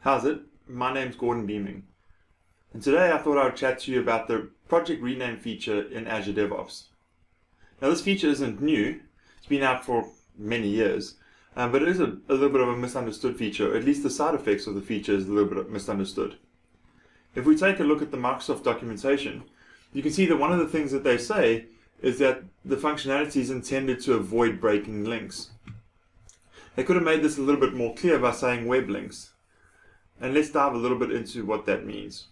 How's it? My name's Gordon Beaming, and today I thought I would chat to you about the project rename feature in Azure DevOps. Now this feature isn't new, it's been out for many years, but it is a little bit of a misunderstood feature, or at least the side effects of the feature is a little bit misunderstood. If we take a look at the Microsoft documentation, you can see that one of the things that they say is that the functionality is intended to avoid breaking links. They could have made this a little bit more clear by saying web links. And let's dive a little bit into what that means.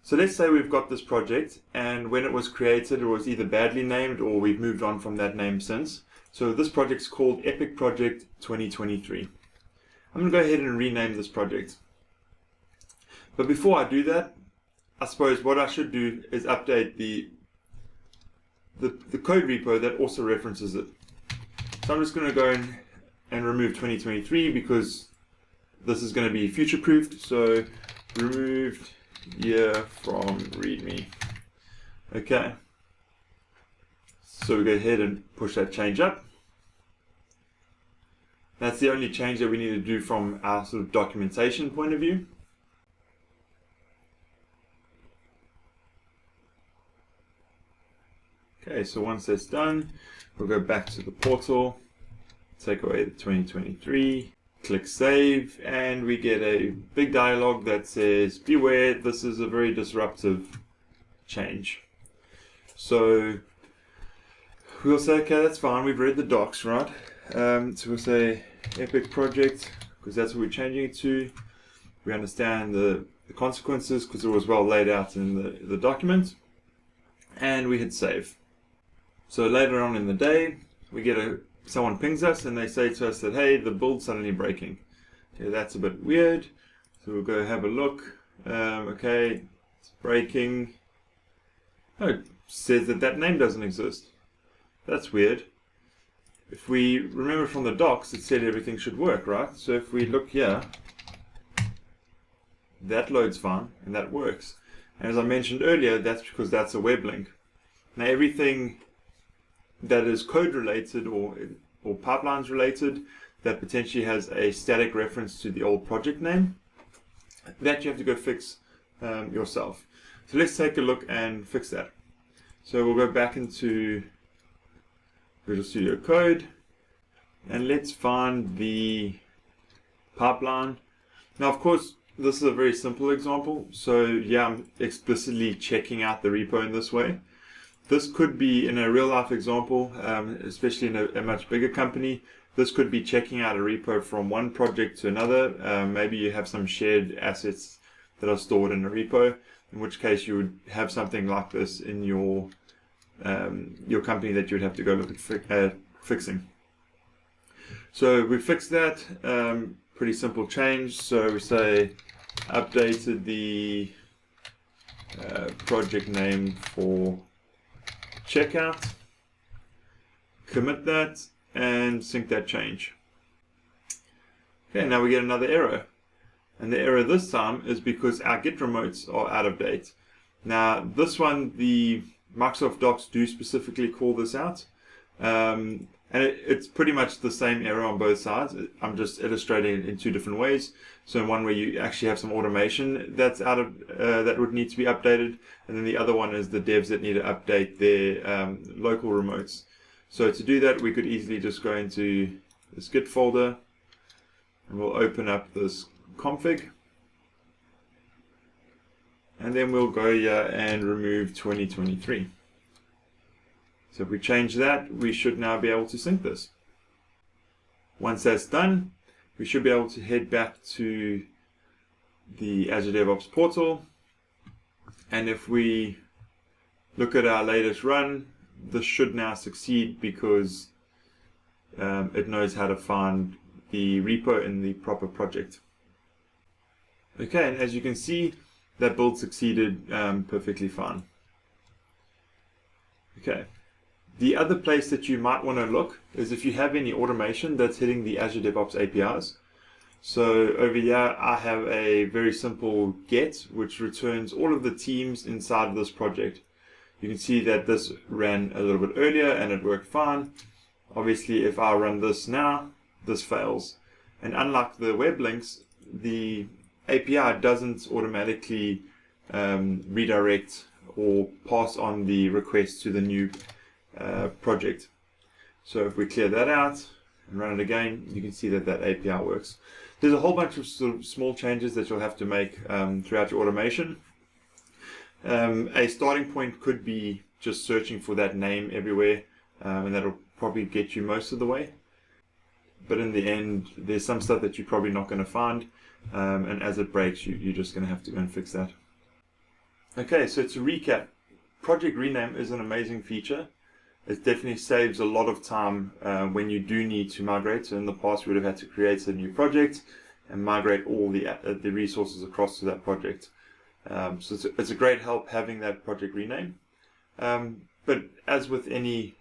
So let's say we've got this project, and when it was created it was either badly named or we've moved on from that name since. So this project's called Epic Project 2023. I'm going to go ahead and rename this project. But before I do that, I suppose what I should do is update the code repo that also references it. So I'm just going to go in and remove 2023 because this is going to be future-proofed, so removed year from README. Okay, so we go ahead and push that change up. That's the only change that we need to do from our sort of documentation point of view. Okay, so once that's done, we'll go back to the portal, take away the 2023, click save, and we get a big dialog that says, beware, this is a very disruptive change. So we'll say, okay, that's fine, we've read the docs, right? So we'll say Epic Project, because that's what we're changing it to. We understand the consequences because it was well laid out in the document. And we hit save. So later on in the day, we get someone pings us and they say to us that, hey, the build's suddenly breaking. Okay, that's a bit weird. So we'll go have a look. Okay, it's breaking. Oh, it says that name doesn't exist. That's weird. If we remember from the docs, it said everything should work, right? So if we look here, that loads fine and that works. And as I mentioned earlier, that's because that's a web link. Now everything that is code related or pipelines related that potentially has a static reference to the old project name, that you have to go fix yourself. So let's take a look and fix that. So we'll go back into Visual Studio Code and let's find the pipeline. Now of course this is a very simple example, so yeah, I'm explicitly checking out the repo in this way. This could be in a real life example, especially in a much bigger company. This could be checking out a repo from one project to another. Maybe you have some shared assets that are stored in a repo, in which case you would have something like this in your company that you would have to go look at fixing. So we fixed that, pretty simple change. So we say updated the project name for checkout, commit that, and sync that change. Okay, now we get another error. And the error this time is because our Git remotes are out of date. Now, this one, the Microsoft docs do specifically call this out. And it's pretty much the same error on both sides. I'm just illustrating it in two different ways. So in one where you actually have some automation that's out of that would need to be updated, and then the other one is the devs that need to update their local remotes. So to do that, we could easily just go into this Git folder, and we'll open up this config, and then we'll go here and remove 2023. So if we change that, we should now be able to sync this. Once that's done, we should be able to head back to the Azure DevOps portal. And if we look at our latest run, this should now succeed because it knows how to find the repo in the proper project. Okay, and as you can see, that build succeeded perfectly fine. Okay. The other place that you might want to look is if you have any automation that's hitting the Azure DevOps APIs. So over here, I have a very simple get, which returns all of the teams inside of this project. You can see that this ran a little bit earlier and it worked fine. Obviously, if I run this now, this fails. And unlike the web links, the API doesn't automatically redirect or pass on the request to the new project. So if we clear that out and run it again, you can see that that API works. There's a whole bunch of sort of small changes that you'll have to make throughout your automation. A starting point could be just searching for that name everywhere, and that'll probably get you most of the way. But in the end, there's some stuff that you're probably not going to find, and as it breaks, you're just going to have to go and fix that. Okay, so to recap, project rename is an amazing feature. It definitely saves a lot of time when you do need to migrate. So in the past, we would have had to create a new project and migrate all the resources across to that project. So it's a great help having that project rename. But as with any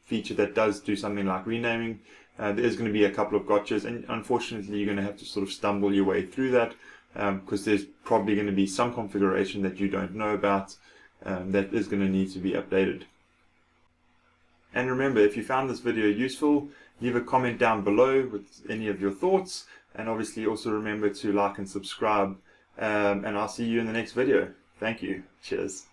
feature that does do something like renaming, there is going to be a couple of gotchas, and unfortunately you're going to have to sort of stumble your way through that, because there's probably going to be some configuration that you don't know about that is going to need to be updated. And remember, if you found this video useful, leave a comment down below with any of your thoughts, and obviously also remember to like and subscribe, and I'll see you in the next video. Thank you. Cheers.